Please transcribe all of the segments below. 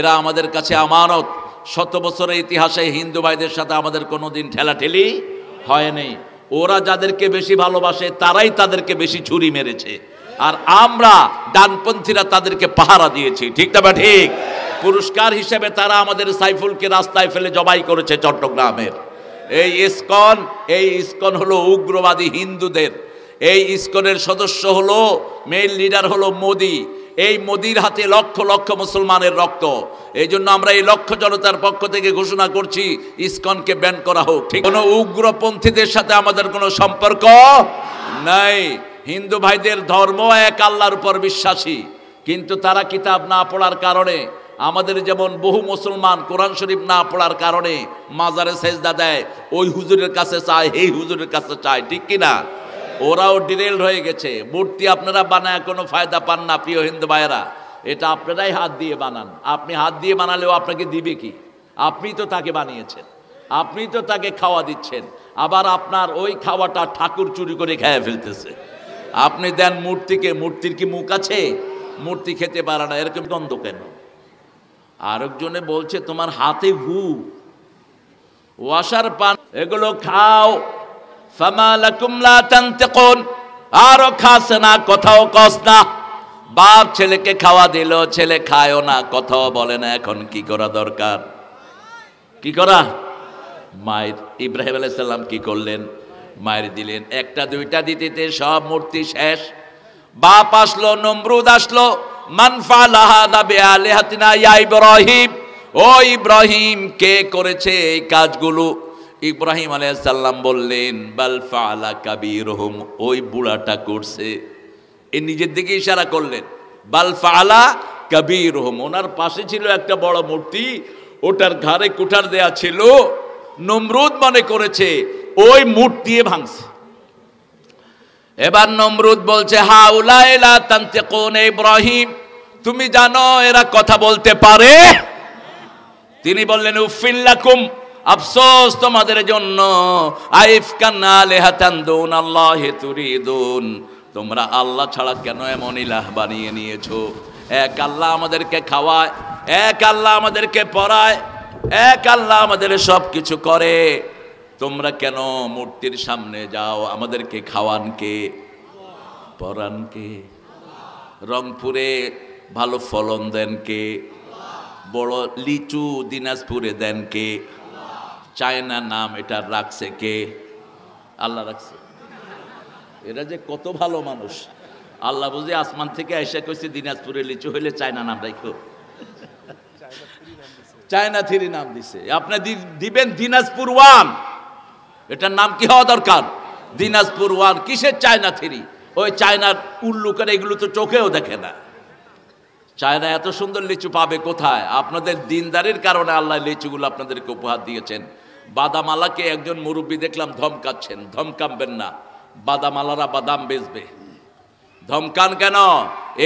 এরা আমাদের কাছে আমানত। শত বছরের ইতিহাসে হিন্দু ভাইদের সাথে আমাদের কোনোদিন ঠেলাঠেলি হয়নি। ওরা যাদেরকে বেশি ভালোবাসে তারাই তাদেরকে বেশি ছুরি মেরেছে, আর আমরা ডানপন্থীরা তাদেরকে পাহারা দিয়েছি। ঠিক না? ঠিক। পুরস্কার হিসেবে তারা আমাদের সাইফুলকে রাস্তায় ফেলে জবাই করেছে চট্টগ্রামের। এই ইসকন হলো উগ্রবাদী হিন্দুদের। এই ইসকনের সদস্য হলো, মেইন লিডার হলো মোদি। এই মোদির হাতে লক্ষ লক্ষ মুসলমানের রক্ত। এই জন্য আমরা এই লক্ষ জনতার পক্ষ থেকে ঘোষণা করছি ইসকনকে ব্যান করা হোক। ঠিক, কোনো উগ্রপন্থীদের সাথে আমাদের কোনো সম্পর্ক নাই। হিন্দু ভাইদের ধর্ম এক আল্লাহর উপর বিশ্বাসী, কিন্তু তারা কিতাব না পড়ার কারণে, আমাদের যেমন বহু মুসলমান কোরআন শরীফ না পড়ার কারণে মাজারে সেজদা দেয়, ওই হুজুরের কাছে চায়, এই হুজুরের কাছে চায়। ঠিক কিনা? ওরাও ডিরেল হয়ে গেছে। মূর্তি আপনারা বানায় কোনো ফায়দা পান না প্রিয় হিন্দু ভাইয়েরা। এটা আপনারাই হাত দিয়ে বানান। আপনি হাত দিয়ে বানালেও আপনাকে দিবে কি? আপনি তো তাকে বানিয়েছেন, আপনি তো তাকে খাওয়া দিচ্ছেন, আবার আপনার ওই খাওয়াটা ঠাকুর চুরি করে খেয়ে ফেলতেছে। আপনি দেন মূর্তিকে, মূর্তির কি মুখ আছে? মূর্তি খেতে পারে না। এরকম দ্বন্দ্ব কেন? আরেকজনে বলছে তোমার হাতে হু ওয়াশার পান, এগুলো খাও। ফামা লাকুম লা তানতিকুন, আরো খাস না, কথাও কস না। বাপ ছেলেকে খাওয়া দিল, ছেলে খায়ও না, কথাও বলে না। এখন কি করা দরকার? কি করা? মায়ের ইব্রাহিম আলাইহিস সালাম কি করলেন? মায়ের দিলেন। একটা দুইটা দিতে সব মূর্তি শেষ। বাপ আসলো, নমরুদ আসলো। মান ফাআলা হাযা বিআলিহাতিনা ইয়া ইব্রাহিম, ও ইব্রাহিম কে করেছে এই কাজগুলো? ইব্রাহিম আলাইহিস সালাম বললেন বাল ফাআলা কাবীরুহুম, ওই বুড়াটা করছে। এ নিজের দিকে ইশারা করলেন। বাল ফাআলা কাবীরুহুম, ওনার পাশে ছিল একটা বড় মূর্তি, ওটার ঘাড়ে কুঠার দেয়া ছিল। নমরুদ মনে করেছে ওই মূর্তি ভাঙছে। এবার নমরুদ বলছে হাউলাই লা তানতিকুন, ইব্রাহিম তুমি জানো এরা কথা বলতে পারে? তিনি বললেন উফিল লাকুম, আফসোস তোমাদের জন্য। আইফকান আলিহাতান দুনাল্লাহি তুরিদুন, তোমরা আল্লাহ ছাড়া কেন এমন ইলাহ বানিয়ে নিয়েছো? এক আল্লাহ আমাদেরকে খাওয়ায়, এক আল্লাহ আমাদেরকে পড়ায়, এক আল্লাহ আমাদের সব কিছু করে। তোমরা কেন মূর্তির সামনে যাও? আমাদেরকে খাওয়ান কে, পরান কে? রংপুরে ভালো ফলন দেন কে? বড় লিচু দিনাজপুরে দেন কে? চায়না নাম এটা রাখছে কে? আল্লাহ রাখছে। এরা যে কত ভালো মানুষ। আল্লাহ বুঝে আসমান থেকে আইসা কইছে দিনাজপুরে লিচু হইলে চায়না নাম রাখো। চায়না থ্রি নাম দিছে। আপনি দিবেন দিনাজপুর ওয়ান, এটার নাম কি হওয়া দরকার? দিনাজপুর ওয়ান। কিসের চায়না থ্রি? ওই চায়নার উল্লু করে, এগুলো তো চোখেও দেখে না। চায়না এত সুন্দর লিচু পাবে কোথায়? আপনাদের দিনদারির কারণে আল্লাহ লিচুগুলো আপনাদেরকে উপহার দিয়েছেন। বাদামালাকে একজন মুরব্বী দেখলাম ধমকাচ্ছেন। ধমকাবেন না, বাদামালারা বাদাম বেচবে। ধমকান কেন?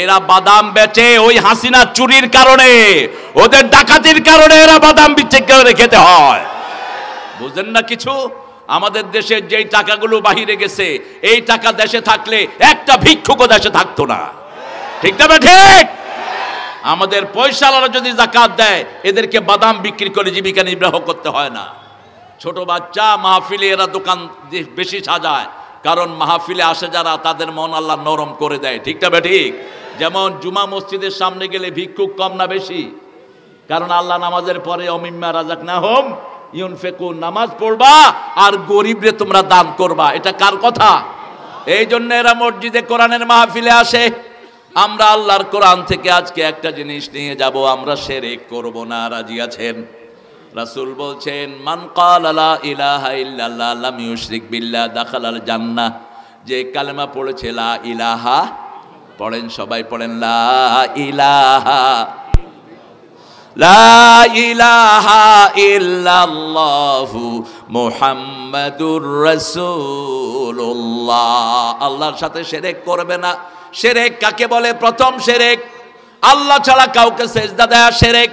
এরা বাদাম বেচে ওই হাসিনা চুরির কারণে, ওদের ডাকাতির কারণে এরা বাদাম বিক্রি করে খেতে হয়। বুঝেন না কিছু? আমাদের দেশের যেই টাকাগুলো বাহিরে গেছে, এই টাকা দেশে থাকলে একটা ভিক্ষুকও দেশে থাকতো না। ঠিক না? ঠিক। আমাদের পয়সাওয়ালারা যদি যাকাত দেয়, এদেরকে বাদাম বিক্রি করে জীবিকা নির্বাহ করতে হয় না। ছোট বাচ্চা মাহফিলে এরা দোকান বেশি সাজায়, কারণ মাহফিলে আসে যারা, তাদের মন আল্লাহ নরম করে দেয়। ঠিক না? ঠিক। যেমন জুমা মসজিদের সামনে গেলে ভিক্ষুক কম না বেশি? কারণ আল্লাহ নামাজের পরে অমিম্মা রাযাকনাহুম ইউনফিকুন, নামাজ পড়বা আর গরিবরে তোমরা দান করবা। এটা কার কথা? এই জন্য এরা মসজিদে কোরআনের মাহফিলে আসে। আমরা আল্লাহর কোরআন থেকে আজকে একটা জিনিস নিয়ে যাব, আমরা শিরক করব না। রাজি আছেন? রাসূল বলছেন মান ক্বালা লা ইলাহা ইল্লাল্লাহ লাম ইউশরিক বিল্লাহ দাখালাল জান্নাহ, যে কালেমা পড়েছে লা ইলাহা, পড়েন সবাই পড়েন লা ইলাহা, লা ইলাহা ইল্লাল্লাহু মুহাম্মাদুর রাসূলুল্লাহ। আল্লাহর সাথে শিরক করবে না। শিরক কাকে বলে? প্রথম শিরক আল্লাহ ছাড়া কাউকে সেজদা দেয়া শিরক।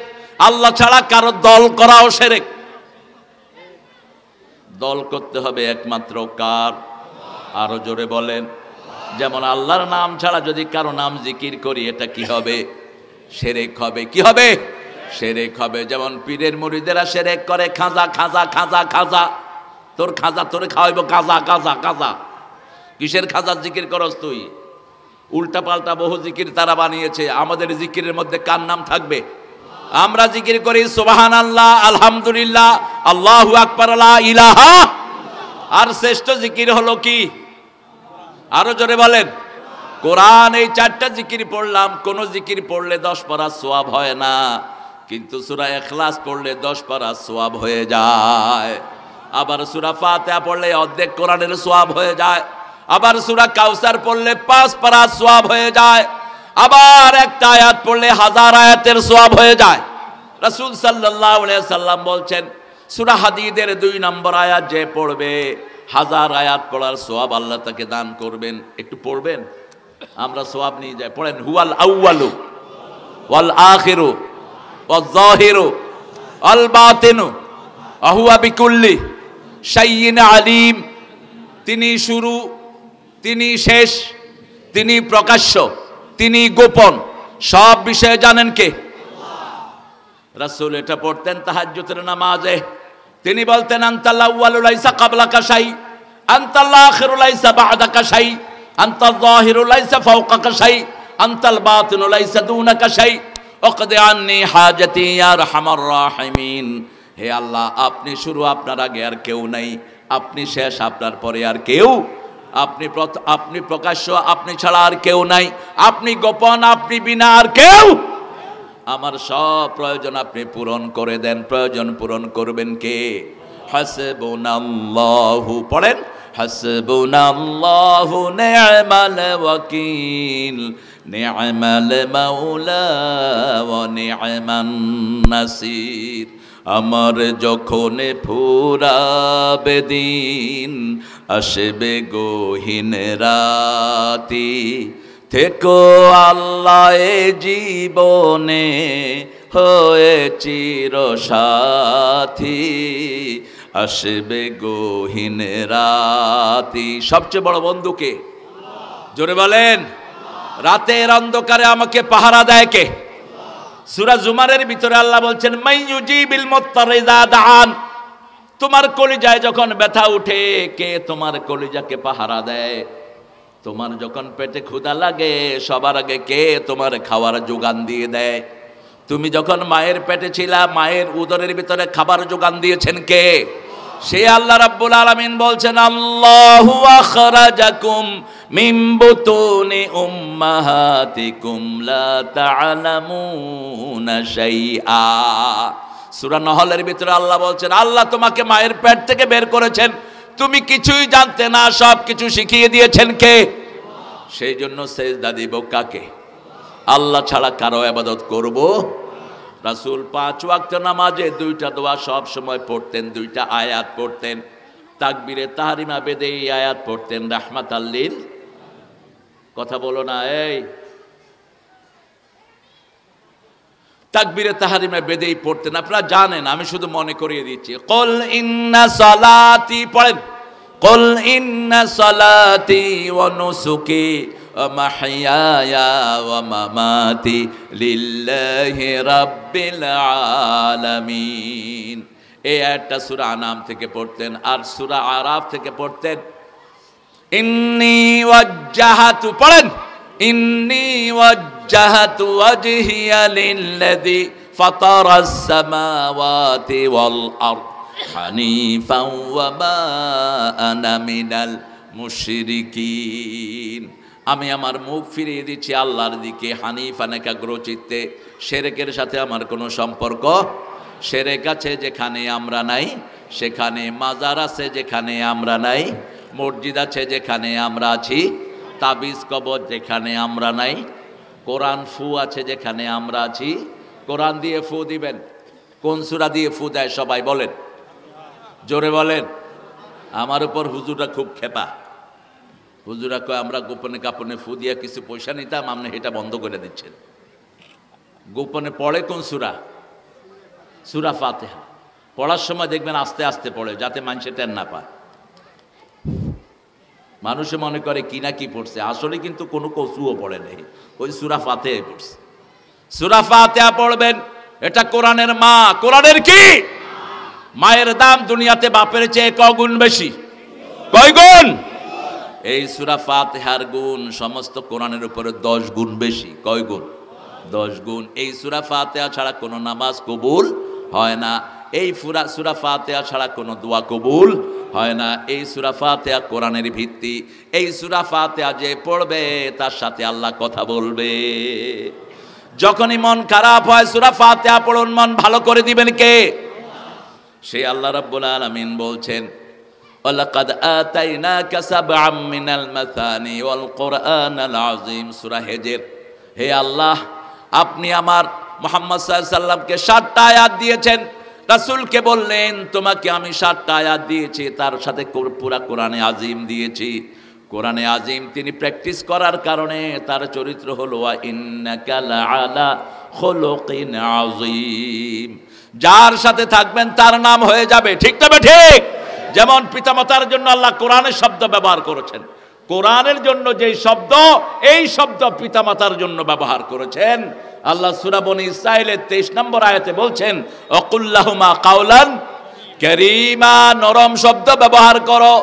আল্লাহ ছাড়া কারো দল করাও শিরক। দল করতে হবে একমাত্র কার? আরো জোরে বলেন। যেমন আল্লাহর নাম ছাড়া যদি কারো নাম জিকির করি, এটা কি হবে? শিরক হবে। কি হবে? শিরক হবে। যেমন পীরের মুরিদেরা শিরক করে খাজা খাজা খাজা খাজা, তোর খাজা তোরে খাওয়াইব কাজা কাজা কাজা। কিসের খাজার জিকির করস তুই? উল্টা পাল্টা বহু জিকির তারা বানিয়েছে। আমাদের জিকিরের মধ্যে কার নাম থাকবে? আমরা জিকির করি সুবহানাল্লাহ, আলহামদুলিল্লাহ, আল্লাহু আকবার, লা ইলাহা। আর শ্রেষ্ঠ জিকির হলো কি? আরো জোরে বলেন। কোরআন এই 4টা জিকির পড়লাম। কোন জিকির পড়লে 10 পারা সওয়াব হয় না, কিন্তু সূরা ইখলাস পড়লে 10 পারা সওয়াব হয়ে যায়। আবার সূরা ফাতিহা পড়লে অর্ধেক কোরআনের সওয়াব হয়ে যায়। আবার সূরা কাউসার পড়লে 5 পারা সওয়াব হয়ে যায়। আবার একটা আয়াত পড়লে 1000 আয়াতের সওয়াব হয়ে যায়। রাসূল সাল্লাল্লাহু আলাইহি সাল্লাম বলছেন, সূরা হাদীদের 2 নম্বর আয়াত যে পড়বে 1000 আয়াত পড়ার সওয়াব আল্লাহ তাকে দান করবেন। একটু পড়বেন, আমরা সওয়াব নিয়ে যাই। পড়েন, হুয়াল আউয়ালু ওয়াল আখিরু ওয়াজ যাহিরু ওয়াল বাতিনু ওয়া হুয়া বিকুল্লি শাইইন আলিম। তিনি শুরু, তিনি শেষ, তিনি প্রকাশ্য, তিনি গোপন, সব বিষয়ে জানেন কে? রাসূল এটা পড়তেন তাহাজ্জুদের নামাজে। তিনি বলতেন, আনতাল আউয়ালু লাইসা ক্বাবলাকা শাই, আনতাল আখিরু লাইসা বা'দাকা শাই, আনতাল যাহিরু লাইসা ফাওকাকা শাই, আনতাল বাতিনু লাইসা দুনাকা শাই, ওয়াকদি আন্নী হাজাতি ইয়া আরহামার রাহিমিন। হে আল্লাহ, আপনি শুরু, আপনার আগে আর কেউ নাই, আপনি শেষ, আপনার পরে আর কেউ, আপনি প্রকাশ্য, আপনি ছাড়া আর কেউ নাই, আপনি গোপন, আপনি বিনা আর কেউ। আমার সব প্রয়োজন আপনি পূরণ করে দেন। প্রয়োজন পূরণ করবেন কে? হাসবুনাল্লাহু, পড়েন, হাসবুনাল্লাহু নি'মাল ওয়াকিল, নি'মাল মাওলা ওয়া নি'মান নাসির। আমার যখন ফুরাবে দিন, আসবে গহীন রাতি, থেকো আল্লাহ এ জীবনে হয়ে চিরসাথী, আসবে গহীন রাতি। সবচেয়ে বড় বন্ধুকে? জোরে বলেন। রাতের অন্ধকারে আমাকে পাহারা দেয় কে? সূরা জুমারের ভিতরে আল্লাহ বলছেন, মাইয়ুজিবিল মুত্তারি ইযা দাআন। তোমার কলিজায় যখন ব্যথা উঠে, কে তোমার কলিজাকে পাহারা দেয়? তোমার যখন পেটে ক্ষুধা লাগে, সবার আগে কে তোমার খাবার যোগান দিয়ে দেয়? তুমি যখন মায়ের পেটে ছিলা, মায়ের উদরের ভিতরে খাবার যোগান দিয়েছেন কে? সে আল্লাহ রাব্বুল আলামিন বলছেন, আল্লাহু আখরাজাকুম মিন বুতুনি উম্মাহাতিকুম লা তা'লামুনা শাইআ। সূরা নহলের ভিতরে আল্লাহ বলছেন, আল্লাহ তোমাকে মায়ের পেট থেকে বের করেছেন, তুমি কিছুই জানতে না, সব কিছু শিখিয়ে দিয়েছেন কে? সেই জন্য সেজদা দিব কাকে? আল্লাহ ছাড়া কারো ইবাদত করব? রাসূল 5 ওয়াক্ত নামাজে 2টা দোয়া সব সময় পড়তেন, 2টা আয়াত পড়তেন। তাকবীরে তাহরিমা বেদে এই আয়াত পড়তেন, রাহমাতাল লিল, কথা বলো না, এই তাকবীরে তাহরিমা বেদেই পড়তেন। আপনারা জানেন, আমি শুধু মনে করিয়ে দিচ্ছি। কুল ইন্না সালাতি, পড়েন, কুল ইন্না সালাতি ওয়া নুসুকি ওয়া মাহইয়ায়া ওয়া মামাতি লিল্লাহি রাব্বিল আলামিন। এই আয়াতটা সূরা আনাম থেকে পড়তেন, আর সূরা আরাফ থেকে পড়তেন, ইন্নী ওয়াজ্জাহাতু, পড়েন, ইন্নী ওয়াজ্জাহাতু ওয়াজহিয়া লিল্লাযী ফাতারাস সামাওয়াতি ওয়াল আরদ হানিফাও ওয়া মা আনা মিনাল মুশরিকিন। আমি আমার মুখ ফিরিয়ে দিচ্ছি আল্লাহর দিকে, হানিফান, একাগ্রচিত্তে। শিরকের সাথে আমার কোনো সম্পর্ক। শিরক আছে যেখানে আমরা নাই, সেখানে মাজার আছে যেখানে আমরা নাই, মসজিদ আছে যেখানে আমরা আছি, তাবিজ কবর যেখানে আমরা নাই, কোরআন ফু আছে যেখানে আমরা আছি। কোরআন দিয়ে ফু দিবেন, কোন সূরা দিয়ে ফু দেয় সবাই বলেন, জোরে বলেন। আমার উপর হুজুররা খুব খেপা। হুজুরা কয় আমরা গোপনে কাপনে ফু দিয়া কিছু পয়সা নিতাম, আপনি এটা বন্ধ করে দিচ্ছেন। গোপনে পড়ে কোন সূরা? সূরা ফাতিহা। পড়ার সময় দেখবেন আস্তে আস্তে পড়ে, যাতে মানুষে টের না পায়। মানুষে মনে করে কি না কি পড়ছে, আসলে কিন্তু কোনো কসুও পড়ে নেই, ওই সূরা ফাতিহা পড়ছে। সূরা ফাতিহা পড়বেন, এটা কোরআনের মা। কোরআনের কি মায়ের দাম দুনিয়াতে বাপের চেয়ে কগুণ বেশি? কয় গুণ? এই সূরা ফাতিহার গুণ সমস্ত কোরআনের উপরে 10 গুণ বেশি। কয় গুণ? 10 গুণ। এই সূরা ফাতিহা ছাড়া কোনো নামাজ কবুল হয় না। এই সূরা ফাতিহা ছাড়া কোনো দোয়া কবুল হয় না। এই সূরা ফাতিহা কোরআনের ভিত্তি। এই সূরা ফাতিহা যে পড়বে তার সাথে আল্লাহ কথা বলবে। যখনই মন খারাপ হয় সূরা ফাতিহা পড়ুন, মন ভালো করে দিবেন কে? সেই আল্লাহ রাব্বুল আলামিন বলছেন, ওয়ালাকাদ আতাইনাকা সাবআম মিনাল মাসানি ওয়াল কুরআনাল আযীম। সূরা হিজর। হে আল্লাহ, আপনি আমার মুহাম্মদ সাল্লাল্লাহু আলাইহি সাল্লামকে 7টা আয়াত দিয়েছেন। রাসূলকে বললেন, তোমাকে আমি 7টা আয়াত দিয়েছি, তার সাথে পুরা কোরআনে আযীম দিয়েছি। কোরআনে আযীম তিনি প্র্যাকটিস করার কারণে তার চরিত্র হলো ওয়া ইন্নাকা লাআলা খুলুকিন আযীম। যার সাথে থাকবেন তার নাম হয়ে যাবে। ঠিক তবে ঠিক। যেমন পিতামাতার জন্য আল্লাহ কোরআনের শব্দ ব্যবহার করেছেন, কোরআনের জন্য যেই শব্দ, এই শব্দ পিতামাতার জন্য ব্যবহার করেছেন। আল্লাহ সূরা বনী ইসরাঈলের 23 নম্বর আয়াতে বলছেন, ওয়াকুল্লাহুমা কাওলান কারীমা, নরম শব্দ ব্যবহার করো।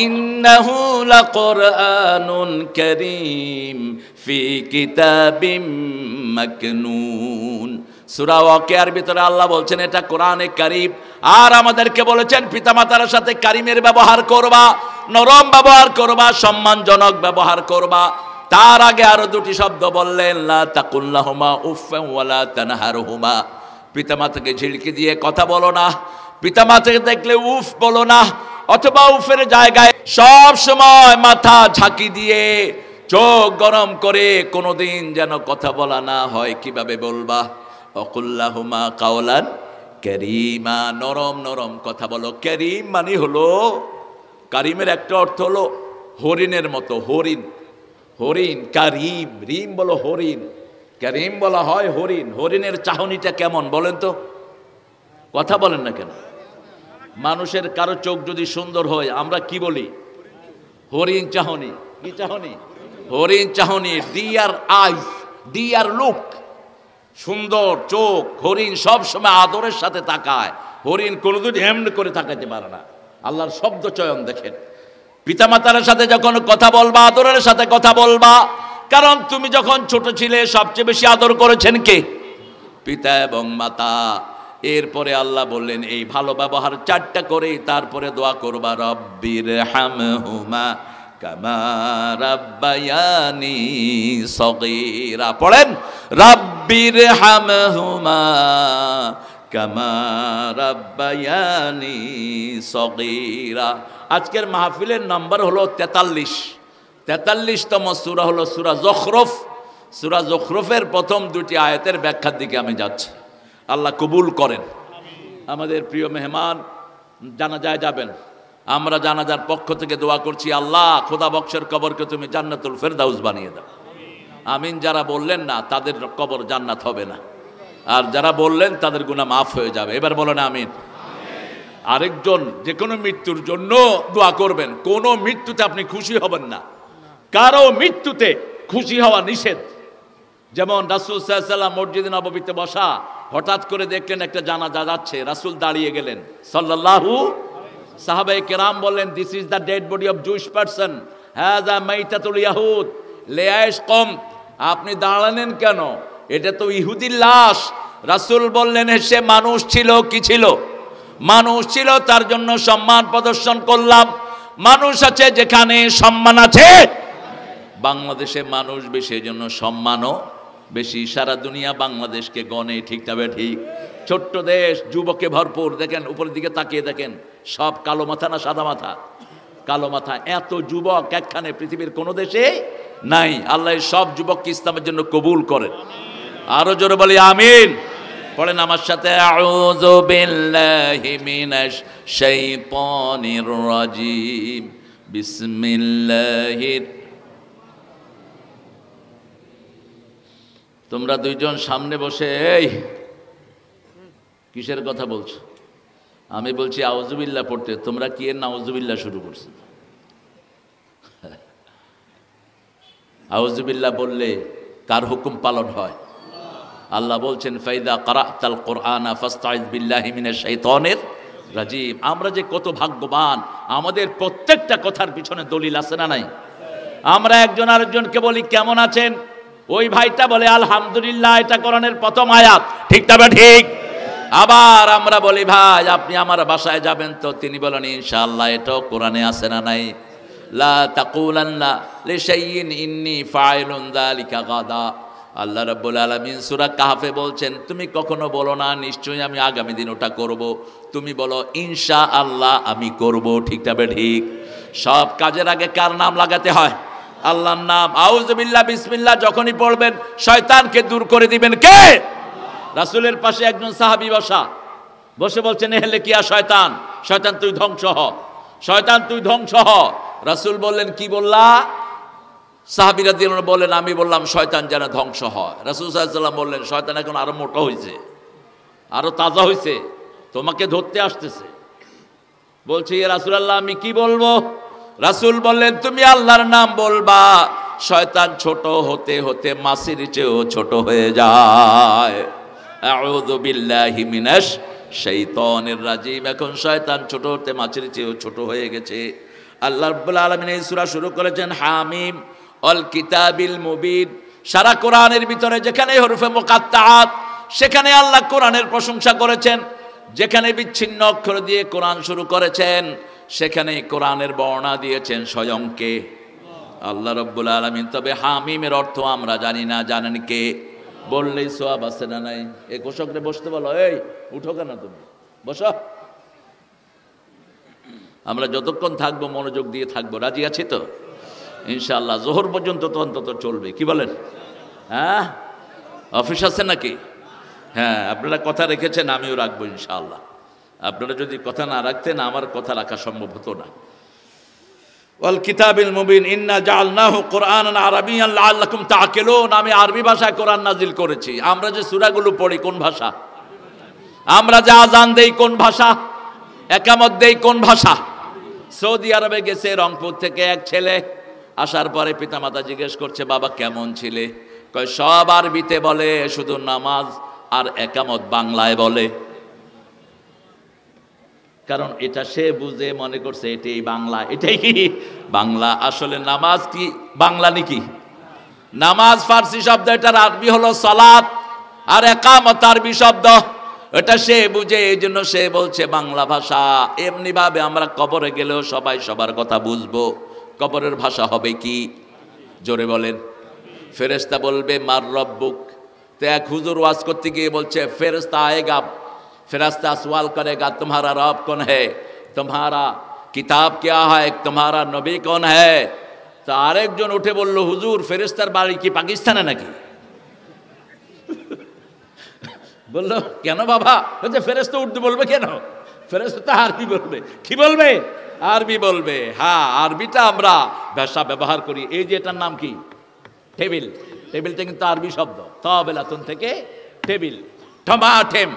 ইন্নাহু লাকুরআনুন কারীম ফি কিতাবিম মাকনুন। সূরা ওয়াকিয়ার ভিতরে আল্লাহ বলছেন এটা কোরআনে কারীম। আর আমাদেরকে বলেছেন পিতামাতার সাথে কারিমের ব্যবহার করবা, নরম ব্যবহার করবা, সম্মানজনক ব্যবহার করবা। তার আগে আরো 2টি শব্দ বললেন, লা তাকুল্লাহুমা উফফান ওয়ালা তানহারহুমা। পিতামাতাকে ঝিড়কি দিয়ে কথা বলো না, পিতামাতাকে দেখলে উফ বলো না, অথবা উফের জায়গায় সব সময় মাথা ঝাঁকি দিয়ে চোখ গরম করে কোনোদিন যেন কথা বলা না হয়। কিভাবে বলবা? ওয়াকুল্লাহুমা কাওলান কারীমা, নরম নরম কথা বলো। কারীম মানে হলো, কারিমের একটা অর্থ হলো হরিণের মতো, হরিণ, হরিণ কারিম, রিম বলো হরিণ, কারিম বলা হয় হরিণ। হরিণের চাহনিটা কেমন বলেন তো? কথা বলেন না কেন? মানুষের কারো চোখ যদি সুন্দর হয় আমরা কি বলি? হরিণ চাহনি। কি চাহনি? হরিণ চাহনি। ডিয়ার আইস, ডিয়ার লুক, সুন্দর চোখ। হরিণ সব সময় আদরের সাথে তাকায়। হরিণ কোনোদিন এমনি করে তাকাতে পারে না। আল্লাহর শব্দ চয়ন দেখেন। পিতামাতার সাথে যখন কথা বলবা আদরের সাথে কথা বলবা, কারণ তুমি যখন ছোট ছিলে সবচেয়ে বেশি আদর করেছেন কে? পিতা এবং মাতা। এরপরে আল্লাহ বললেন এই ভালো ব্যবহার 4টা করে তারপরে দোয়া করবা, রব্বির হামহুমা কামা রাব্বায়ানি সগীরা। পড়েন, রব্বির হামহুমা কামা রাব্বায়ানি সগীরা। আজকের মাহফিলের নাম্বার হলো 43। 43তম সূরা হলো সূরা যুখরুফ। সূরা যুখরুফের প্রথম 2টি আয়াতের ব্যাখ্যার দিকে আমি যাচ্ছি। আল্লাহ কবুল করেন। আমাদের প্রিয় মেহমান জানাজায় যাবেন, আমরা জানাজার পক্ষ থেকে দোয়া করছি, আল্লাহ খোদা বক্সের কবরকে তুমি জান্নাতুল ফেরদাউস বানিয়ে দাও। আমিন যারা বললেন না তাদের কবর জান্নাত হবে না, আর যারা বললেন তাদের গুনাহ মাফ হয়ে যাবে। এবার বলেন আমিন। আরেকজন যে কোনো মৃত্যুর জন্য দোয়া করবেন। কোনো মৃত্যুতে আপনি খুশি হবেন না, কারো মৃত্যুতে খুশি হওয়া নিষেধ। যেমন রাসূল সাল্লাল্লাহু আলাইহি ওয়াসাল্লাম মসজিদে নববীতে বসা, হঠাৎ করে দেখলেন একটা জানাজা যাচ্ছে, রাসূল দাঁড়িয়ে গেলেন সাল্লাল্লাহু। সাহাবায়ে কেরাম বললেন, this is the dead body of Jewish person, হাযা মাইতাতুল ইয়াহুদ লিয়াইশ কম। আপনি দাঁড়ালেন কেন? এটা তো ইহুদির লাশ। রাসূল বললেন, সে মানুষ ছিল। কি ছিল? মানুষ ছিল, তার জন্য সম্মান প্রদর্শন করলাম। মানুষ আছে যেখানে সম্মান আছে। বাংলাদেশে মানুষ বেশি, জন্য সম্মানও বেশি। সারা দুনিয়া বাংলাদেশকে গণে। ঠিক তবে ঠিক। ছোট্ট দেশ, যুবকে ভরপুর। দেখেন উপরের দিকে তাকিয়ে দেখেন, সব কালো মাথা না সাদা মাথা? কালো মাথা। এত যুবক একখানে পৃথিবীর কোনো দেশে নাই। আল্লাহ সব যুবককে ইসলামের জন্য কবুল করেন। আরো জোরে বলি আমিন। পড়েন আমার সাথে, আউযু বিল্লাহি মিনাশ শাইতানির রাজিম, বিসমিল্লাহির। তোমরা দুইজন সামনে বসে এই কিসের কথা বলছো? আমি বলছি আউযুবিল্লাহ পড়তে, তোমরা কি এর নাউযুবিল্লাহ শুরু করছো? আউযুবিল্লাহ বললে কার হুকুম পালন হয়? আল্লাহ বলছেন ফাইদা কারাতাল কোরআনা ফাস্তাইজ বিল্লাহি মিনাশ শাইতানির রাজিম। আমরা যে কত ভাগ্যবান, আমাদের প্রত্যেকটা কথার পিছনে দলিল আছে না নাই? আমরা একজন আরেকজনকে বলি কেমন আছেন, ওই ভাইটা বলে আলহামদুলিল্লাহ, এটা কোরআনের প্রথম আয়াত, ঠিক তবে ঠিক। আবার আমরা বলি ভাই আপনি আমার বাসায় যাবেন তো, তিনি বলেন ইনশাআল্লাহ, এটাও কোরআনে আছে না নাই? লা তাকুলান্না লিশাইইন ইন্নী ফাইলুন যালিকা গাদা। আল্লাহ রাব্বুল আলামিন সূরা কাহফে বলছেন তুমি কখনো বলো না নিশ্চয়ই আমি আগামী দিন ওটা করব, তুমি বলো ইনশাআল্লাহ আমি করব, ঠিক তবে ঠিক। সব কাজের আগে কার নাম লাগাতে হয়? আল্লাহর নাম। আউযুবিল্লাহ বিসমিল্লাহ যখনই পড়বেন শয়তানকে দূর করে দিবেন কে? রাসূলের পাশে একজন সাহাবী বসে বলছেন এহলে কিয়া শয়তান, শয়তান তুই ধ্বংস হ, শয়তান তুই ধ্বংস হ। রাসূল বললেন কি বললা? সাহাবী রাদিয়াল্লাহু আনহু বললেন আমি বললাম শয়তান যেন ধ্বংস হয়। রাসূল সাল্লাল্লাহু আলাইহি ওয়াসাল্লাম বললেন শয়তান এখন আরো মোটা হয়েছে, আরো তাজা হয়েছে, তোমাকে ধরতে আসতেছে। বলছে ইয়া রাসূলুল্লাহ আমি কি বলবো? রাসূল বললেন তুমি আল্লাহর নাম বলবা, শয়তান ছোট হতে হতে মাছির চেয়েও ছোট হয়ে যায়। আউযু বিল্লাহি মিনাশ শাইতানির রাজিম। এখন শয়তান ছোট হতে মাছির চেয়েও ছোট হয়ে গেছে। আল্লাহ রাব্বুল আলামিন এই সূরা শুরু করেছেন হামিম অল কিতাবিল মুবিন। সারা কোরআনের ভিতরে যেখানে হরফে মুকাত্তাআত সেখানে আল্লাহ কোরআনের প্রশংসা করেছেন, যেখানে বিচ্ছিন্ন অক্ষর দিয়ে কোরআন শুরু করেছেন সেখানে কোরআনের বর্ণনা দিয়েছেন স্বয়ংকে আল্লাহ রাব্বুল আলামিন। তবে হামিমের অর্থ আমরা জানি না, জানেন কে? বললেই সওয়াব আছে না নাই? এই ঘোষকরে বসতে বলো, এই উঠো কেন তুমি, বসো। আমরা যতক্ষণ থাকবো মনোযোগ দিয়ে থাকবো, রাজি আছি তো ইনশাআল্লাহ? জোহর পর্যন্ত তো অন্তত চলবে, কি বলেন? হ্যাঁ, অফিস আছে নাকি? হ্যাঁ, আপনারা কথা রেখেছেন, আমিও রাখবো ইনশাআল্লাহ। আপনারা যদি কথা না রাখতেন আমার কথা রাখা সম্ভব হতো না। ওয়াল কিতাবিল মুবিন ইন্না জাআলনাহু কুরআনান আরাবিয়ান লাআল্লাকুম তাআকিলুন। আমি আরবি ভাষায় কোরআন নাজিল করেছি। আমরা যে সূরাগুলো পড়ি কোন ভাষা? আমরা যে আজান দেই কোন ভাষা? একামত দেই কোন ভাষা? সৌদি আরবে গেছে রংপুর থেকে এক ছেলে, আসার পরে পিতামাতা জিজ্ঞেস করছে বাবা কেমন ছিলে? কয় সব আরবিতে বলে, শুধু নামাজ আর একামত বাংলায় বলে। কারণ এটা সে বুঝে মনে করছে এটাই বাংলা, এটাই কি বাংলা। আসলে নামাজ কি বাংলা নাকি? নামাজ ফার্সি শব্দ, এটার আরবি হলো সালাত, আর একামত আরবি শব্দ, এটা সে বুঝে, এই জন্য সে বলছে বাংলা ভাষা। এমনি ভাবে আমরা কবরে গেলেও সবাই সবার কথা বুঝবো। কবরের ভাষা হবে কি? জোরে বলেন। ফেরেশতা বলবে মার রব্বুক। তো এক হুজুর ওয়াজ করতে গিয়ে বলছে ফেরেশতা আয়েগা, ফেরেশতা সওয়াল করেगा तुम्हारा रब कौन है, तुम्हारा किताब क्या है, तुम्हारा नबी कौन है। তো আরেকজন উঠে বলল হুজুর ফেরেশতার বাড়ি কি পাকিস্তানে নাকি? বললো কেন বাবা? বলছে ফেরেশতা উর্দু বলবে কেন? ফেরেশতা আরবি বলবে। কি বলবে? আরবি বলবে। হ্যাঁ, আরবিটা আমরা ভাষা ব্যবহার করি। এই যে এটার নাম কি? টেবিল। টেবিলটা কিন্তু আরবি শব্দ, তাবেলাতুন থেকে টেবিল। টমাটেম,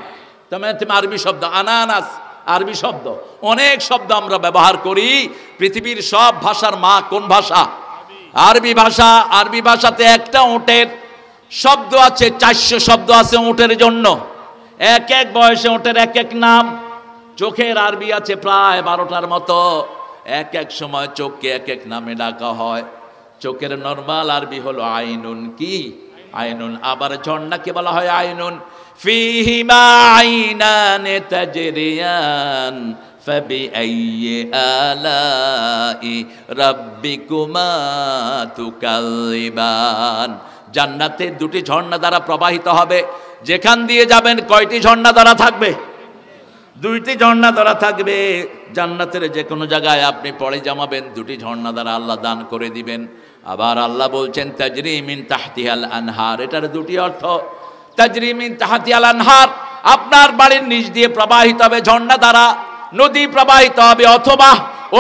টমাটেম আরবি শব্দ। আনানাস আরবি শব্দ। অনেক শব্দ আমরা ব্যবহার করি। পৃথিবীর সব ভাষার মা কোন ভাষা? আরবি ভাষা। আরবি ভাষাতে একটা উটের শব্দ আছে, 400 শব্দ আছে উটের জন্য। এক এক বয়সে উটের এক এক নাম। চোখের আরবি আছে প্রায় 12টার মতো। এক এক সময় চোখকে এক এক নামে ডাকা হয়। চোখের নরমাল আরবি হলো আইনুন। কি? আইনুন। আবার ঝর্ণাকে বলা হয় আইনুন। ফিহিমা আইনানে তাজরিয়ান ফাবিআইয়ি আলাই রাব্বিকুমা তুকাল্লিবান। জান্নাতে দুটি ঝর্ণা দ্বারা প্রবাহিত হবে। যেখান দিয়ে যাবেন কয়টি ঝর্ণা দ্বারা থাকবে? 2টি ঝর্ণা দ্বারা থাকবে। জান্নাতের যে কোনো জায়গায় আপনি পড়ে জমাবেন, 2টি ঝর্ণা দ্বারা আল্লাহ দান করে দিবেন। আবার আল্লাহ বলছেন তাজরি মিন তাহতিহাল আনহার। এটার 2টি অর্থ। তাজরি মিন তাহতিহাল আনহার, আপনার বাড়ির নিচ দিয়ে প্রবাহিত হবে ঝর্ণা দ্বারা, নদী প্রবাহিত হবে, অথবা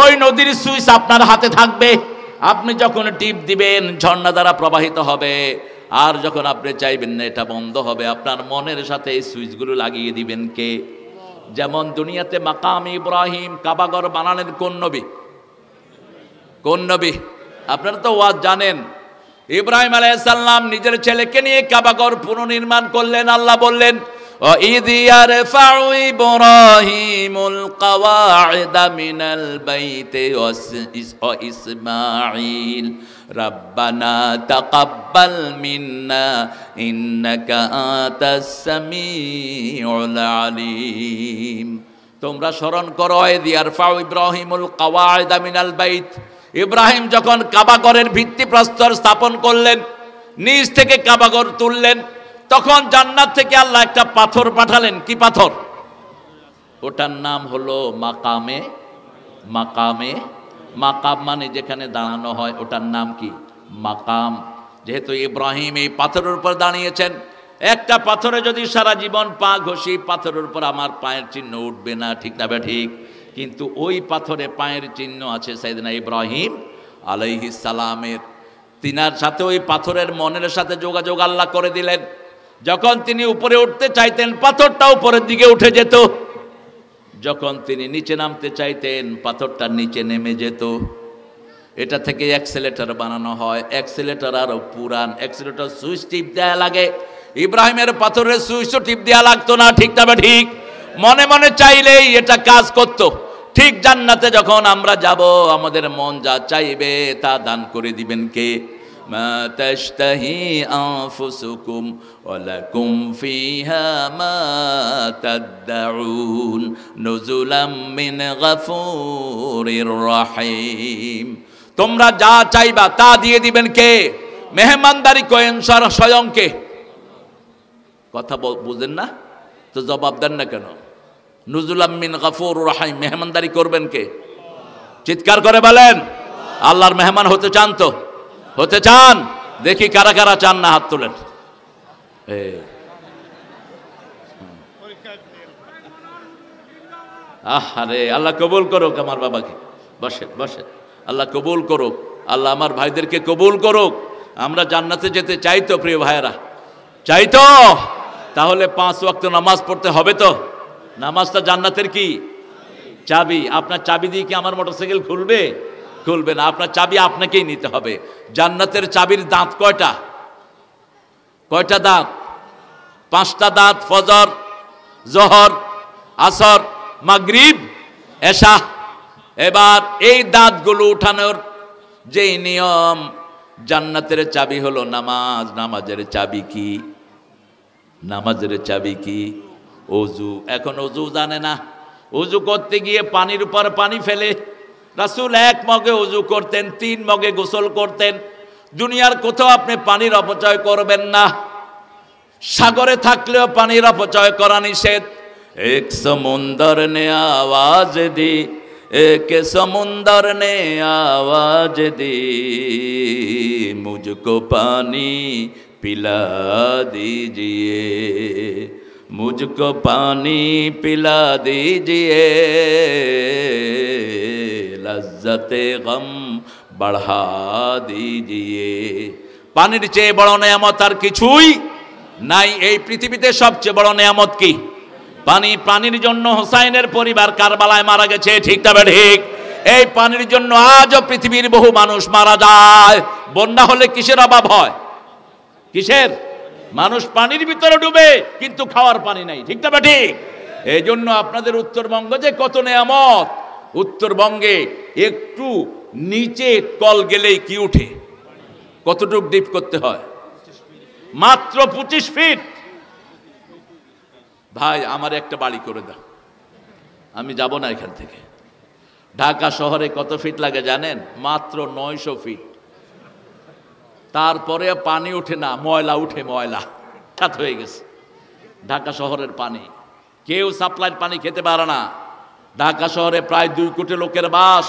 ওই নদীর সুইচ আপনার হাতে থাকবে। আপনি যখন টিপ দিবেন ঝর্ণা দ্বারা প্রবাহিত হবে। আর যখন আপনি চাইবেন না এটা বন্ধ হবে, আপনার মনের সাথে এই সুইচগুলো লাগিয়ে দিবেন কে? যেমন দুনিয়াতে মাকাম ইব্রাহিম কাবাগর বানালেন কোন নবী? কোন নবী? আপনারা তো ওয়াজ জানেন। ইব্রাহিম আলাইহিস সালাম নিজের ছেলেকে নিয়ে কাবাঘর পুনর্নির্মাণ করলেন। আল্লাহ বললেন, وَإِذْ يَرْفَعُ إِبْرَاهِيمُ الْقَوَاعِدَ مِنَ الْبَيْتِ وَإِسْمَاعِيلُ رَبَّنَا تَقَبَّلْ مِنَّا إِنَّكَ أَنْتَ السَّمِيعُ الْعَلِيمُ। তোমরা স্মরণ করো, ইয ইয়ারফাউ ইব্রাহিমুল কাওয়াইদা মিনাল বাইত, ইব্রাহিম যখন কাবাঘরের ভিত্তিপ্রস্তর স্থাপন করলেন, নিজ থেকে কাবাঘর তুললেন, তখন জান্নাত থেকে আল্লাহ একটা পাথর পাঠালেন। কি পাথর? ওটার নাম হলো মাকামে। মাকাম মানে যেখানে দাঁড়ানো হয়, ওটার নাম কি? মাকাম। যেহেতু ইব্রাহিম এই পাথরের উপর দাঁড়িয়েছেন, একটা পাথরে যদি সারা জীবন পা ঘষি, পাথরের উপর আমার পায়ের চিহ্ন উঠবে না, ঠিক না ঠিক? কিন্তু ওই পাথরে পায়ের চিহ্ন আছে সাইয়েদনা ইব্রাহিম আলাইহিস সালামের। তিনার সাথে ওই পাথরের মনের সাথে যোগাযোগ আল্লাহ করে দিলেন। যখন তিনি উপরে উঠতে চাইতেন, পাথরটা উপরের দিকে উঠে যেত। যখন তিনি নিচে নামতে চাইতেন, পাথরটা নিচে নেমে যেত। এটা থেকে অ্যাক্সেলেটর বানানো হয়। অ্যাক্সেলেটর আরো পুরান, অ্যাক্সেলেটর সুইচ টিপ দেয়া লাগে। ইব্রাহিমের পাথরের সুইচও টিপ দেয়া লাগতো না, ঠিক না ঠিক? মনে মনে চাইলেই এটা কাজ করত। ঠিক জান্নাতে যখন আমরা যাব, আমাদের মন যা চাইবে তা দান করে দিবেন কে? মা তাশতাহি আনফুসুকুম ওয়া লাকুম ফিহা মা তাদউন নুজুলাম মিন গফুরির রহিম। তোমরা যা চাইবা তা দিয়ে দিবেন কে? মেহমানদারি করেন স্বয়ং কে? কথা বুঝেন না তো জবাব দেন না কেন? নুজুলাম মিন গফুরির রহিম, মেহমানদারি করবেন কে? চিৎকার করে বলেন, আল্লাহর মেহমান হতে চান তো? হতে চান? দেখি কারা কারা চান না, হাত তোলেন। আরে আল্লাহ কবুল করুক আমার বাবাকে। বসে বসে, আল্লাহ কবুল করুক, আল্লাহ আমার ভাইদেরকে কবুল করুক। আমরা জান্নাতে যেতে চাই তো প্রিয় ভাইয়েরা? চাই তো? তাহলে 5 ওয়াক্ত নামাজ পড়তে হবে তো। নামাজটা জান্নাতের কি চাবি। আপনার চাবি দিয়ে কি আমার মোটরসাইকেল খুলবে? খুলবে না। আপনার চাবি আপনাকেই নিতে হবে। জান্নাতের চাবির দাঁত কয়টা? কয়টা দাঁত? 5টা দাঁত। ফজর, জোহর, আসর, মাগরিব, এশা। এবার এই দাঁতগুলো উঠানোর যেই নিয়ম, জান্নাতের চাবি হলো নামাজ। নামাজের চাবি কি? নামাজের চাবি কি? ওযু। এখন ওযু জানে না। ওযু করতে গিয়ে পানির উপর পানি ফেলে। রাসূল 1 মগে ওযু করতেন, 3 মগে গোসল করতেন। দুনিয়ার কোথাও আপনি পানির অপচয় করবেন না। সাগরে থাকলেও পানির অপচয় করা নিষেধ। এক সমুন্দর নে আওয়াজ দি, এক সমুন্দর নে আওয়াজ দি, মুঝকো পানি পিলা দीजिए, मुझको पानी पिला दीजिए, लज्जते गम बढ़ा दीजिए। পানির চেয়ে বড় নেয়ামত আর কিছুই নাই এই পৃথিবীতে। সবচেয়ে বড় নেয়ামত কি? পানি। পানির জন্য হোসাইনের পরিবার কারবালায় মারা গেছে, ঠিক তবে ঠিক? এই পানির জন্য আজও পৃথিবীর বহু মানুষ মারা যায়। বন্যা হলে কিসের অভাব হয়? কিসের? মানুষ পানির ভিতরে ডুবে, কিন্তু খাওয়ার পানি নাই, ঠিক তবে ঠিক? এই জন্য আপনাদের উত্তরবঙ্গ যে কত নেয়ামত। উত্তরবঙ্গে একটু নিচে কল গেলেই কি উঠে? কতটুক ডিপ করতে হয়? মাত্র 25 ফিট। ভাই আমার একটা বাড়ি করে দাও, আমি যাব না এখান থেকে। ঢাকা শহরে কত ফিট লাগে জানেন? মাত্র 900 ফিট। তারপরে পানি উঠে না, ময়লা উঠে। ময়লা কাত হয়ে গেছে ঢাকা শহরের পানি। কেউ সাপ্লাইয়ের পানি খেতে পারে না। ঢাকা শহরে প্রায় 2 কোটি লোকের বাস।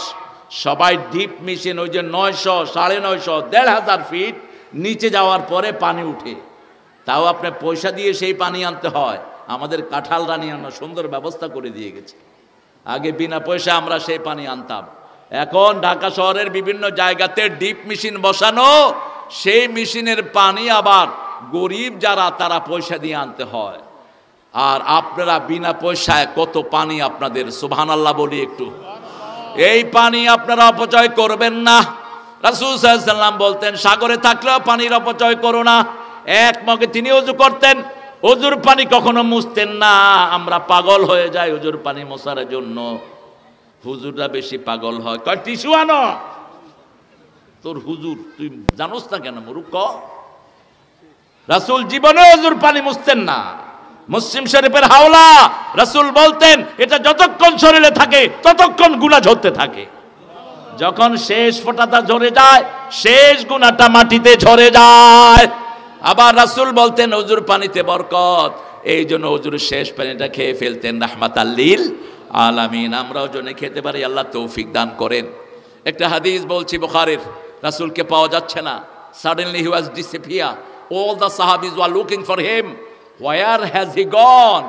সবাই ডিপ মেশিন, ওই যে 900, 950, 1500 ফিট নিচে যাওয়ার পরে পানি উঠে। তাও আপনি পয়সা দিয়ে সেই পানি আনতে হয়। আমাদের কাঁঠাল রানী আনা সুন্দর ব্যবস্থা করে দিয়ে গেছে। আগে বিনা পয়সা আমরা সেই পানি আনতাম। এখন ঢাকা শহরের বিভিন্ন জায়গাতে ডিপ মেশিন বসানো, সেই মেশিনের পানি আবার গরিব যারা তারা পয়সা দিয়ে আনতে হয়। আর আপনারা বিনা পয়সায় কত পানি আপনাদের, সুবহানাল্লাহ বলি একটু। এই পানি আপনারা অপচয় করবেন না। রাসূল সাল্লাল্লাহু আলাইহি ওয়াসাল্লাম বলতেন সাগরে থাকলেও পানির অপচয় করো না। এক মগে তিনি ওযু করতেন, ওযুর পানি কখনো মুছতেন না। আমরা পাগল হয়ে যাই ওযুর পানি মোছার জন্য, হুজুররা বেশি পাগল হয়, কয় টিস্যু আনো। তোর হুজুর তুই জানোস না কেন মূর্খ? রাসূল জীবনে ওযুর পানি মুছতেন না। মুসলিম শরীফের হাওলা, রাসূল বলতেন এটা যতক্ষণ শরীরে থাকে ততক্ষণ গুনাহ ঝরতে থাকে, যখন শেষ ফোঁটাটা ঝরে যায় শেষ গুনাহটা মাটিতে ঝরে যায়। আবার রাসূল বলতেন ওযুর পানিতে বরকত, এই জন্য ওযুর শেষ পানিটা খেয়ে ফেলতেন রাহমাতাল লিল আলামিন। আমরাও যেন খেতে পারি, আল্লাহ তৌফিক দান করেন। একটা হাদিস বলছি বুখারীর, রাসূলকে পাওয়া যাচ্ছে না। Suddenly he was disappear, all the সাহাবীজ were looking for him, where has he gone?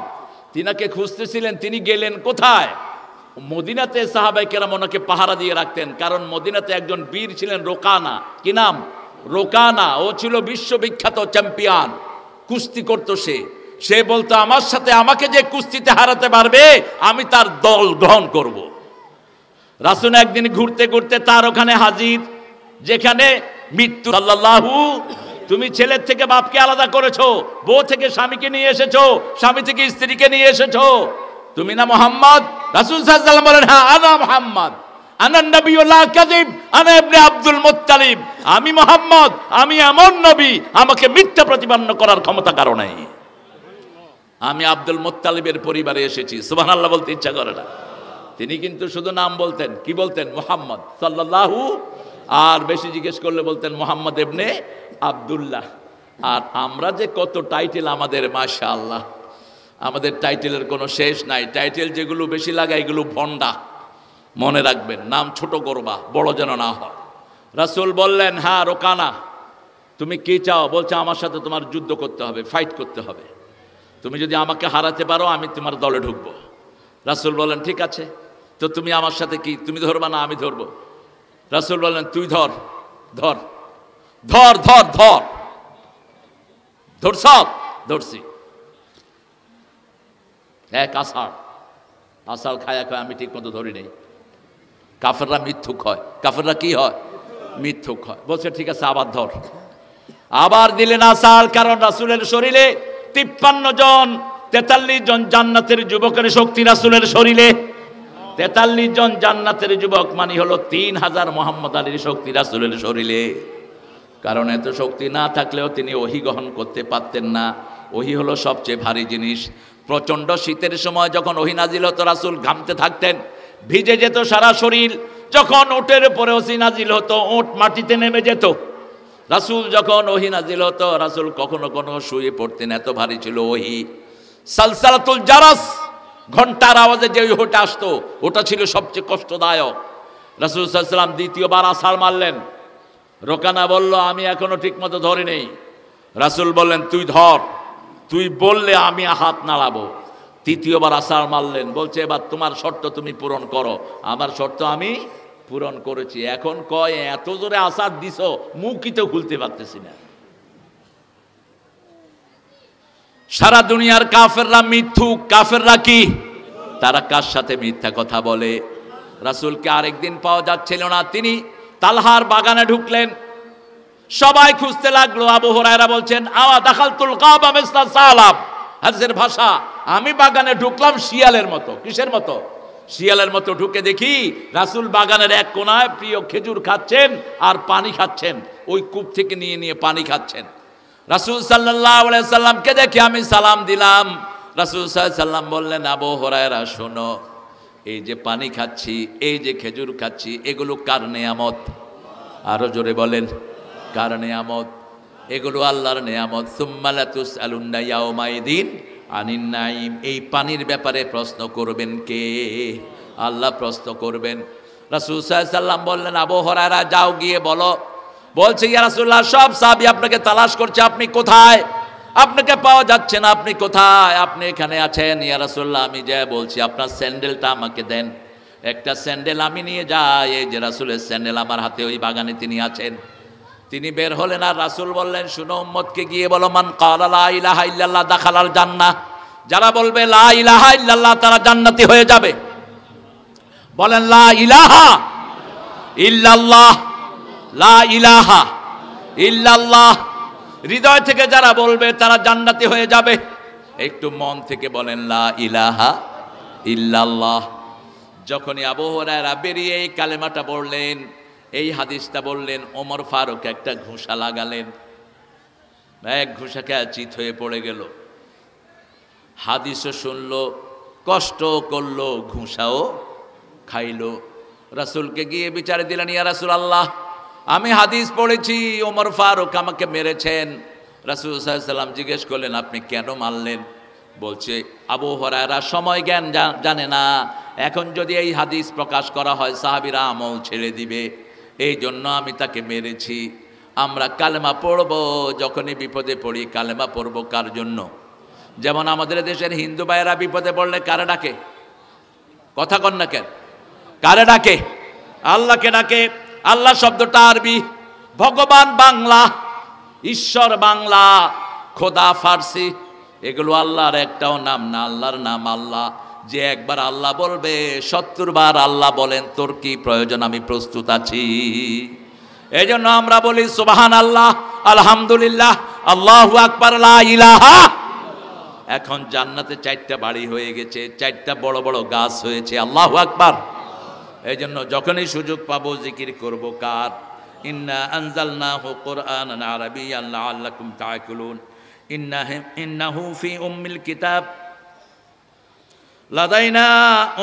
তিনাকে খুঁজতেছিলেন, তিনি গেলেন কোথায়? মদিনাতে সাহাবায়ে কেরাম ওনাকে পাহারা দিয়ে রাখতেন, কারণ মদিনাতে একজন বীর ছিলেন রোকানা। কি নাম? রোকানা। ও ছিল বিশ্ববিখ্যাত চ্যাম্পিয়ন, কুস্তি করতো সে বলতো আমার সাথে আমাকে যে কুস্তিতে হারাতে পারবে আমি তার দল গ্রহণ করব। রাসূল একদিন ঘুরতে ঘুরতে তার ওখানে হাজির, যেখানে মৃত্যু। সাল্লাল্লাহু, তুমি ছেলের থেকে বাপকে আলাদা করেছো, বউ থেকে স্বামীকে নিয়ে এসেছো, স্বামী থেকে স্ত্রীকে নিয়ে এসেছো, তুমি না মুহাম্মদ? রাসূল সাল্লাল্লাহু আলাইহি ওয়াসাল্লাম বলেন হ্যাঁ আনা মুহাম্মদ, আনা নবী লা কাযিব, আনা ইবনে আব্দুল মুত্তালিব। আমি মুহাম্মদ, আমি এমন নবী আমাকে মিথ্যা প্রতিপন্ন করার ক্ষমতা কারো নাই। আমি আব্দুল মুত্তালিবের পরিবারে এসেছি। সুবহানাল্লাহ বলতে ইচ্ছা করে না। তিনি কিন্তু শুধু নাম বলতেন, কি বলতেন? মুহাম্মদ সাল্লাল্লাহু, আর বেশি জিজ্ঞেস করলে বলতেন মুহাম্মদ ইবনে আব্দুল্লাহ। আর আমরা যে কত টাইটেল আমাদের, মাশাআল্লাহ, আমাদের টাইটেলের কোনো শেষ নাই। টাইটেল যেগুলো বেশি লাগায় এগুলো ভন্ডা, মনে রাখবেন। নাম ছোট করবা, বড় যেন না হয়। রাসূল বললেন হ্যাঁ রোকানা, তুমি কি চাও? বলছে আমার সাথে তোমার যুদ্ধ করতে হবে, ফাইট করতে হবে। তুমি যদি আমাকে হারাতে পারো আমি তোমার দলে ঢুকবো। রাসূল বললেন ঠিক আছে, তো তুমি আমার সাথে কি, তুমি ধরবা না আমি ধরবো? রাসূল বললেন তুই ধর, ধর ধর ধর ধর। ধরছ? ধরছি। এক আষাঢ় খায়া খায় আমি ঠিক মতো ধরি নেই। কাফেররা মিথ্যুক হয়। কাফেররা কি হয়? মিথ্যুক হয়। বলছে ঠিক আছে আবার ধর। আবার দিলেন আষাঢ়, কারণ রাসূলের শরীরে 53 জন 43 জন জান্নাতের যুবকের শক্তি রাসূলের শরীরে। 43 জন জান্নাতের যুবক মানে হলো 3000 মুহাম্মদ আলীর শক্তি রাসূলের শরীরে। কারণ এত শক্তি না থাকলেও তিনি ওহী গ্রহণ করতে পারতেন না। ওহী হলো সবচেয়ে ভারী জিনিস। প্রচণ্ড শীতের সময় যখন ওহী নাজিল হতো রাসূল ঘামতে থাকতেন, ভিজে যেত সারা শরীর। যখন ওটের উপরে ওহী নাজিল হতো ওট মাটিতে নেমে যেত। রাসূল যখন ওহী নাজিল হতো রাসূল কখনো কোনো শুয়ে পড়তেন, এত ভারী ছিল ওহী। সালসালাতুল জারাস, ঘন্টার আওয়াজে যে ওটা আসতো ওটা ছিল সবচেয়ে কষ্টদায়ক। রাসূল সাল্লাল্লাহু আলাইহি ওয়াসাল্লাম দ্বিতীয়বার আছাড় মারলেন। রোকানা বলল আমি এখনো ঠিক মতো ধরি নেই। রাসূল বললেন তুই ধর, তুই বললে আমি হাত নাড়াবো। তৃতীয়বার আছাড় মারলেন। বলছে এবার তোমার শর্ত তুমি পূরণ করো। আমার শর্ত আমি পূরণ করেছি। এখন কয় এত জোরে আছাড় দিছো মুখই তো খুলতে পারতেছি না। সারা দুনিয়ার কাফেররা মিথ্যুক। কাফেররা কি? তারা কার সাথে মিথ্যা কথা বলে। রাসূলকে আরেকদিন পাওয়া যাচ্ছিল না, তিনি তালহার বাগানে ঢুকলেন। সবাই খুঁজতে লাগলো। আবু হুরায়রা বলছেন আওয়া দাখালতুল কাবা মিসলা সালাব, হাদিসের ভাষা আমি বাগানে ঢুকলাম শিয়ালের মতো। কিসের মতো? শিয়ালের মতো ঢুকে দেখি রাসূল বাগানের এক কোনায় প্রিয় খেজুর খাচ্ছেন আর পানি খাচ্ছেন। ওই কূপ থেকে নিয়ে নিয়ে পানি খাচ্ছেন। রাসূল সাল্লাল্লাহু আলাইহি সাল্লামকে দেখে আমি সালাম দিলাম। রাসূল সাল্লাল্লাহু আলাইহি সাল্লাম বললেন আবু হুরায়রা শোনো, এই যে পানি খাচ্ছি, এই যে খেজুর খাচ্ছি, এগুলো কার নেয়ামত? আরো জোরে বলেন, কার নেয়ামত? এগুলো আল্লাহর নেয়ামত। সুম্মা লা তুসআলুন্না ইয়াওমাইদিন আনিন নাঈম। এই পানির ব্যাপারে প্রশ্ন করবেন কে? আল্লাহ প্রশ্ন করবেন। রাসূল সাল্লাল্লাহু আলাইহি সাল্লাম বললেন আবু হুরায়রা যাও গিয়ে বলো। বলছে ইয়া রাসূলুল্লাহ সব সাহাবী আপনাকে তালাশ করছে, আপনি কোথায়? আপনাকে পাওয়া যাচ্ছে না, আপনি কোথায়? আপনি এখানে আছেন। ইয়া রাসূলুল্লাহ আমি যা বলছি আপনার স্যান্ডেলটা আমাকে দেন। একটা স্যান্ডেল আমি নিয়ে যাই। এই যে রাসূলের স্যান্ডেল আমার হাতে, ওই বাগানে তিনি আছেন। তিনি বের হলেন আর রাসূল বললেন শুনো উম্মতকে গিয়ে বলো মান ক্বালা লা ইলাহা ইল্লাল্লাহ দাখালাল জান্নাহ। যারা বলবে লা ইলাহা ইল্লাল্লাহ তারা জান্নাতি হয়ে যাবে। বলেন লা ইলাহা ইল্লাল্লাহ, লা ইলাহা ইল্লাল্লাহ। হৃদয় থেকে যারা বলবে তারা জান্নাতি হয়ে যাবে। একটু মন থেকে বলেন লা ইলাহা ইল্লাল্লাহ। যখনই আবু হুরায়রা বেরিয়ে এই কালেমাটা বললেন, এই হাদিসটা বললেন, ওমর ফারুক একটা ঘুষা লাগালেন। এক ঘুষা খেয়ে চিত হয়ে পড়ে গেল। হাদিসও শুনলো, কষ্ট করলো, ঘুষাও খাইলো। রাসূলকে গিয়ে বিচারে দিলেন, ইয়া রাসূলুল্লাহ, আমি হাদিস পড়েছি ওমর ফারুক আমাকে মেরেছেন। রাসূল সাল্লাল্লাহু আলাইহি ওয়াসাল্লাম জিজ্ঞেস করলেন, আপনি কেন মারলেন? বলছে, আবু হুরায়রা সময় জ্ঞান জানে না, এখন যদি এই হাদিস প্রকাশ করা হয় সাহাবীরা আমল ছেড়ে দিবে, এই জন্য আমি তাকে মেরেছি। আমরা কালেমা পড়ব, যখনই বিপদে পড়ি কালেমা পড়ব কার জন্য? যেমন আমাদের দেশের হিন্দু ভাইয়েরা বিপদে পড়লে কারে ডাকে? কথা কন না কেন? কারে ডাকে? আল্লাহকে ডাকে। আল্লাহ শব্দটা আরবি, ভগবান বাংলা, ঈশ্বর বাংলা, খোদা ফার্সি, এগুলো আল্লাহর একটাও নাম না। আল্লাহর নাম আল্লাহ। যে একবার আল্লাহ বলবে ৭০ বার আল্লাহ বলেন, তোর কি প্রয়োজন, আমি প্রস্তুত আছি। এই জন্য আমরা বলি সুবহানাল্লাহ, আলহামদুলিল্লাহ, আল্লাহু আকবার, লা ইলাহা। এখন জান্নাতে ৪টা বাড়ি হয়ে গেছে, ৪টা বড় বড় গাছ হয়েছে। আল্লাহু আকবার। এই জন্য যখনই সুযোগ পাবো জিকির করব কার? ইন্না আনজালনাহু কুরআনান আরাবিয়্যান লাআল্লাকুম তাআকিলুন। ইন্নাহু ফি উম্মিল কিতাব লাদাইনা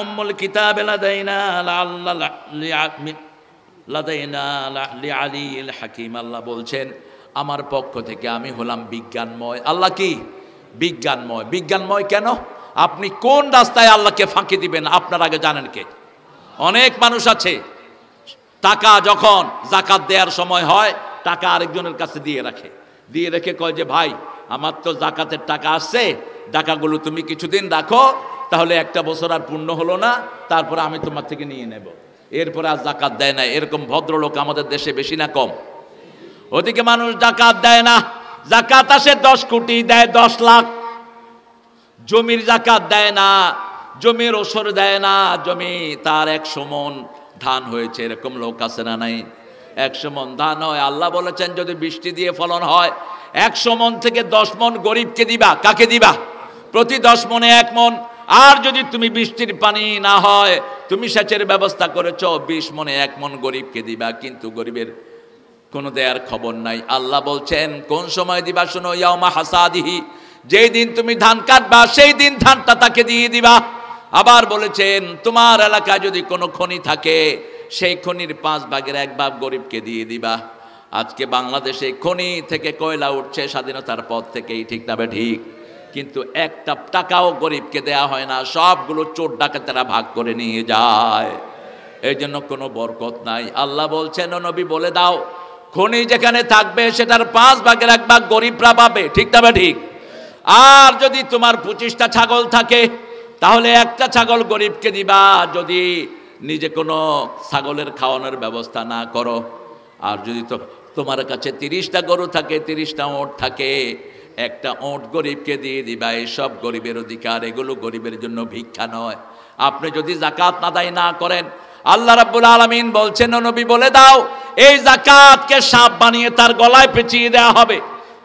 উম্মুল কিতাব লাদাইনা লাদাইনা লিআলিল হাকিম। আল্লাহ বলছেন, আমার পক্ষ থেকে আমি হলাম বিজ্ঞানময়। আল্লাহ কি? বিজ্ঞানময়। বিজ্ঞানময় কেন? আপনি কোন রাস্তায় আল্লাহকে ফাঁকি দিবেন আপনার আগে জানেন কে? অনেক মানুষ আছে, টাকা যখন যাকাত দেওয়ার সময় হয় টাকা আরেকজনের কাছে দিয়ে রেখে কয় যে, ভাই আমার তো যাকাতের টাকা আসছে, টাকাগুলো তুমি কিছুদিন রাখো, তাহলে একটা বছর আর পূর্ণ হলো না, তারপরে আমি তোমার থেকে নিয়ে নেব। এরপরে আর যাকাত দেয় না। এরকম ভদ্রলোক আমাদের দেশে বেশি না কম? ওদিকে মানুষ যাকাত দেয় না। যাকাত আসে 10 কোটি, দেয় 10 লাখ। জমির যাকাত দেয় না, জমির ওসর দেয় না। জমি তার 100 মণ ধান হয়েছে, এরকম লোক আছে না নাই? 100 মণ ধান হয়, আল্লাহ বলেছেন যদি বৃষ্টি দিয়ে ফলন হয় 100 মণ থেকে 10 মণ গরিবকে দিবা। কাকে দিবা? প্রতি 10 মণে 1 মণ। আর যদি তুমি বৃষ্টির পানি না হয়, তুমি সেচের ব্যবস্থা করেছো, 20 মণে 1 মণ গরিবকে দিবা। কিন্তু গরিবের কোনো দেয়ার খবর নাই। আল্লাহ বলছেন কোন সময় দিবা? শোনো, ইয়াউমা হাসাদিহি, যেই দিন তুমি ধান কাটবা সেই দিন ধানটা তাকে দিয়ে দিবা। আবার বলেছেন তোমার এলাকায় যদি কোনো খনি থাকে সেই খনির 5 ভাগের 1 ভাগ গরিবকে দিয়ে দিবা। আজকে বাংলাদেশে খনি থেকে কয়লা উঠছে স্বাধীনতার পর থেকেই, ঠিক না ঠিক? কিন্তু একটা টাকাও গরিবকে দেয়া হয় না, সবগুলো চোর ডাকাতেরা ভাগ করে নিয়ে যায়। এই জন্য কোনো বরকত নাই। আল্লাহ বলছেন, ও নবী বলে দাও, খনি যেখানে থাকবে সেটার 5 ভাগের 1 ভাগ গরিবরা পাবে, ঠিক না ঠিক? আর যদি তোমার 25টা ছাগল থাকে তাহলে একটা ছাগল গরিবকে দিবা, যদি নিজে কোনো ছাগলের খাওয়ানোর ব্যবস্থা না করো। আর যদি তোমার কাছে 30টা গরু থাকে, 30টা ওঁট থাকে, একটা ওঁট গরিবকে দিয়ে দিবা। এইসব গরিবের অধিকার, এগুলো গরিবের জন্য ভিক্ষা নয়। আপনি যদি যাকাত আদায় না করেন, আল্লাহ রাব্বুল আলামিন বলছেন, ও নবী বলে দাও, এই যাকাতকে সাপ বানিয়ে তার গলায় পেঁচিয়ে দেওয়া হবে,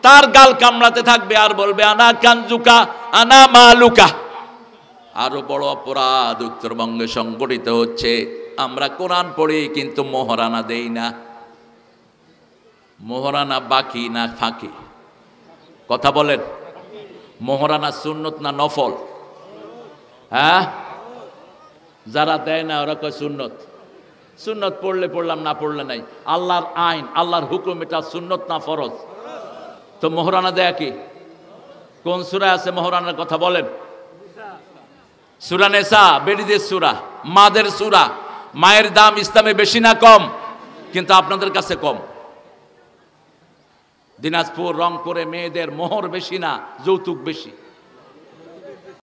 তার গাল কামড়াতে থাকবে আর বলবে আনা কানজুকা আনা মালুকা। আরো বড় অপরাধ উত্তরবঙ্গে সংগঠিত হচ্ছে। আমরা কোরআন পড়ি কিন্তু মোহরানা দেই না। মোহরানা বাকি না ফাঁকি? কথা বলেন। মোহরানা সুন্নত না নফল? হ্যাঁ, যারা দেয় না ওরা কয় সুন্নত। সুন্নত পড়লে পড়লাম, না পড়লে নাই। আল্লাহর আইন, আল্লাহর হুকুম, এটা সুন্নত না ফরজ? তো মোহরানা দেয়া কি? কোন সূরা আছে মোহরানার কথা বলেন? সূরা নিসা, বেড়িদের সূরা, মাদের সূরা। মায়ের দাম ইসলামে বেশি না কম? কিন্তু আপনাদের কাছে কম। দিনাজপুর, রংপুরে মেয়েদের মোহর বেশি না, যৌতুক বেশি।